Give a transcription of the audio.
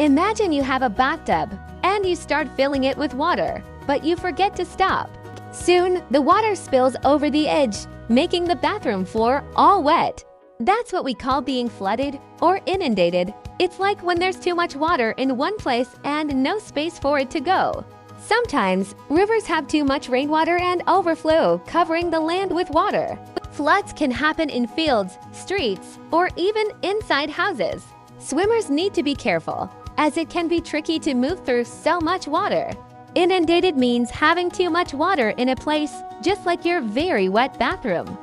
Imagine you have a bathtub and you start filling it with water, but you forget to stop. Soon, the water spills over the edge, making the bathroom floor all wet. That's what we call being flooded or inundated. It's like when there's too much water in one place and no space for it to go. Sometimes, rivers have too much rainwater and overflow, covering the land with water. Floods can happen in fields, streets, or even inside houses. Swimmers need to be careful, as it can be tricky to move through so much water. Inundated means having too much water in a place, just like your very wet bathroom.